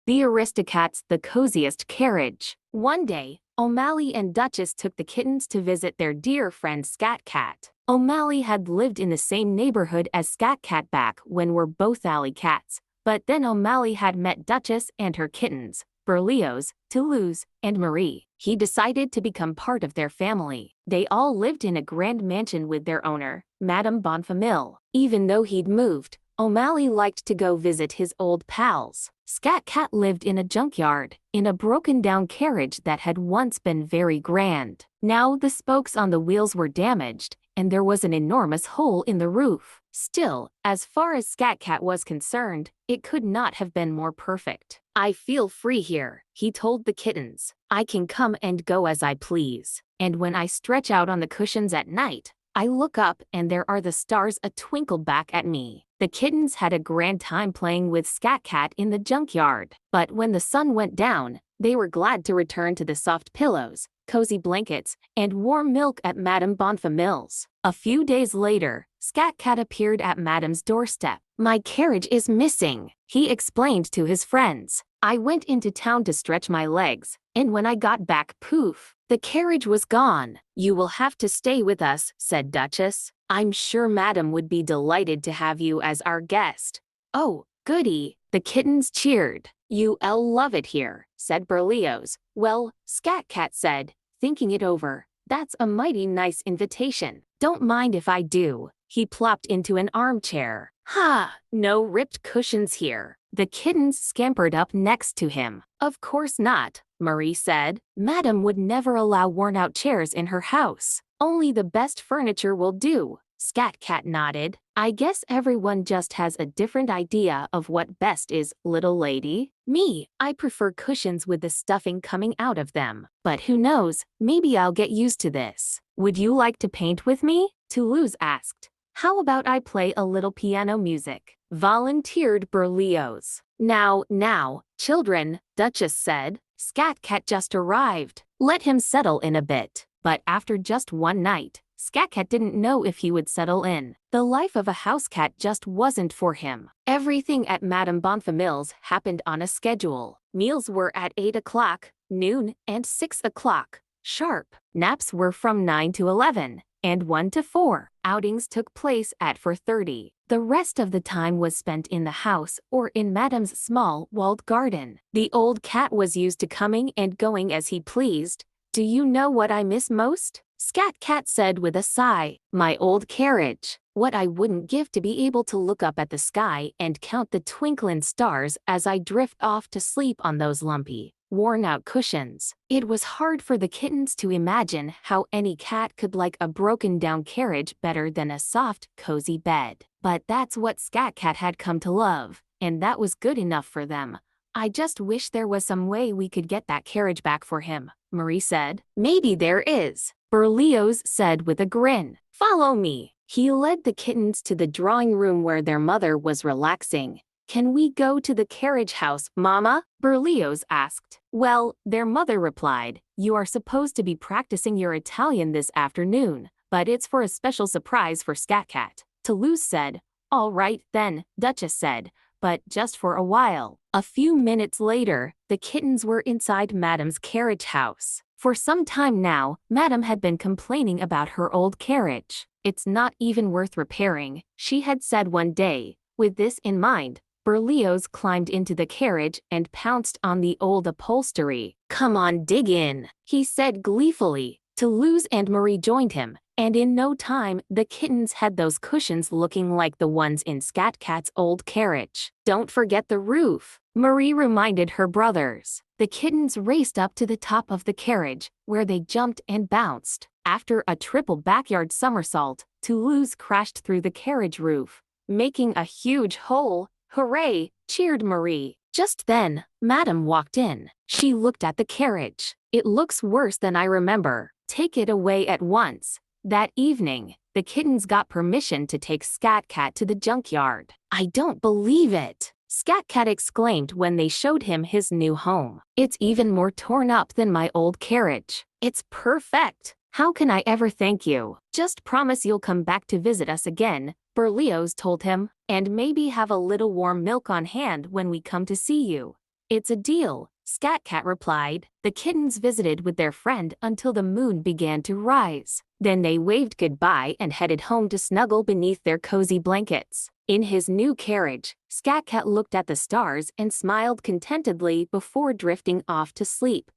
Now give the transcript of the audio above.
The Aristocats-The coziest carriage. One day, O'Malley and Duchess took the kittens to visit their dear friend Scat Cat. O'Malley had lived in the same neighborhood as Scat Cat back when were both alley cats, but then O'Malley had met Duchess and her kittens, Berlioz, Toulouse, and Marie. He decided to become part of their family. They all lived in a grand mansion with their owner, Madame Bonfamille. Even though he'd moved, O'Malley liked to go visit his old pals. Scat Cat lived in a junkyard, in a broken-down carriage that had once been very grand. Now the spokes on the wheels were damaged, and there was an enormous hole in the roof. Still, as far as Scat Cat was concerned, it could not have been more perfect. "I feel free here," he told the kittens. "I can come and go as I please. And when I stretch out on the cushions at night, I look up and there are the stars a-twinkle back at me." The kittens had a grand time playing with Scat Cat in the junkyard. But when the sun went down, they were glad to return to the soft pillows, cozy blankets, and warm milk at Madame Bonfamille's. A few days later, Scat Cat appeared at Madame's doorstep. "My carriage is missing," he explained to his friends. "I went into town to stretch my legs, and when I got back, poof, the carriage was gone." "You will have to stay with us," said Duchess. "I'm sure Madame would be delighted to have you as our guest." "Oh, goody," the kittens cheered. "You'll love it here," said Berlioz. "Well," Scat Cat said, thinking it over, "that's a mighty nice invitation. Don't mind if I do." He plopped into an armchair. "Ha! No ripped cushions here." The kittens scampered up next to him. "Of course not," Marie said. "Madame would never allow worn-out chairs in her house. Only the best furniture will do." Scat Cat nodded. "I guess everyone just has a different idea of what best is, little lady. Me, I prefer cushions with the stuffing coming out of them. But who knows, maybe I'll get used to this." "Would you like to paint with me?" Toulouse asked. "How about I play a little piano music?" volunteered Berlioz. Now, children," Duchess said. "Scat Cat just arrived. Let him settle in a bit." But after just one night, Scat Cat didn't know if he would settle in. The life of a house cat just wasn't for him. Everything at Madame Bonfamille's happened on a schedule. Meals were at 8 o'clock, noon, and 6 o'clock, sharp. Naps were from 9 to 11, and 1 to 4. Outings took place at 4:30. The rest of the time was spent in the house or in Madame's small, walled garden. The old cat was used to coming and going as he pleased. "Do you know what I miss most?" Scat Cat said with a sigh. "My old carriage. What I wouldn't give to be able to look up at the sky and count the twinkling stars as I drift off to sleep on those lumpy, worn-out cushions." It was hard for the kittens to imagine how any cat could like a broken-down carriage better than a soft, cozy bed. But that's what Scat Cat had come to love, and that was good enough for them. "I just wish there was some way we could get that carriage back for him," Marie said. "Maybe there is," Berlioz said with a grin. "Follow me." He led the kittens to the drawing room where their mother was relaxing. "Can we go to the carriage house, Mama?" Berlioz asked. "Well," their mother replied, "you are supposed to be practicing your Italian this afternoon, but it's for a special surprise for Scat Cat." Toulouse said. "All right then," Duchess said, "but just for a while." A few minutes later, the kittens were inside Madame's carriage house. For some time now, Madame had been complaining about her old carriage. "It's not even worth repairing," she had said one day. With this in mind, Berlioz climbed into the carriage and pounced on the old upholstery. "Come on, dig in," he said gleefully. Toulouse and Marie joined him, and in no time, the kittens had those cushions looking like the ones in Scat Cat's old carriage. "Don't forget the roof," Marie reminded her brothers. The kittens raced up to the top of the carriage, where they jumped and bounced. After a triple backyard somersault, Toulouse crashed through the carriage roof, making a huge hole. "Hooray!" cheered Marie. Just then, Madame walked in. She looked at the carriage. "It looks worse than I remember. Take it away at once." That evening, the kittens got permission to take Scat Cat to the junkyard. "I don't believe it," Scat Cat exclaimed when they showed him his new home. "It's even more torn up than my old carriage." "It's perfect. How can I ever thank you?" "Just promise you'll come back to visit us again," Berlioz told him, "and maybe have a little warm milk on hand when we come to see you." It's a deal, Scat Cat replied. The kittens visited with their friend until the moon began to rise. Then they waved goodbye and headed home to snuggle beneath their cozy blankets. In his new carriage, Scat Cat looked at the stars and smiled contentedly before drifting off to sleep.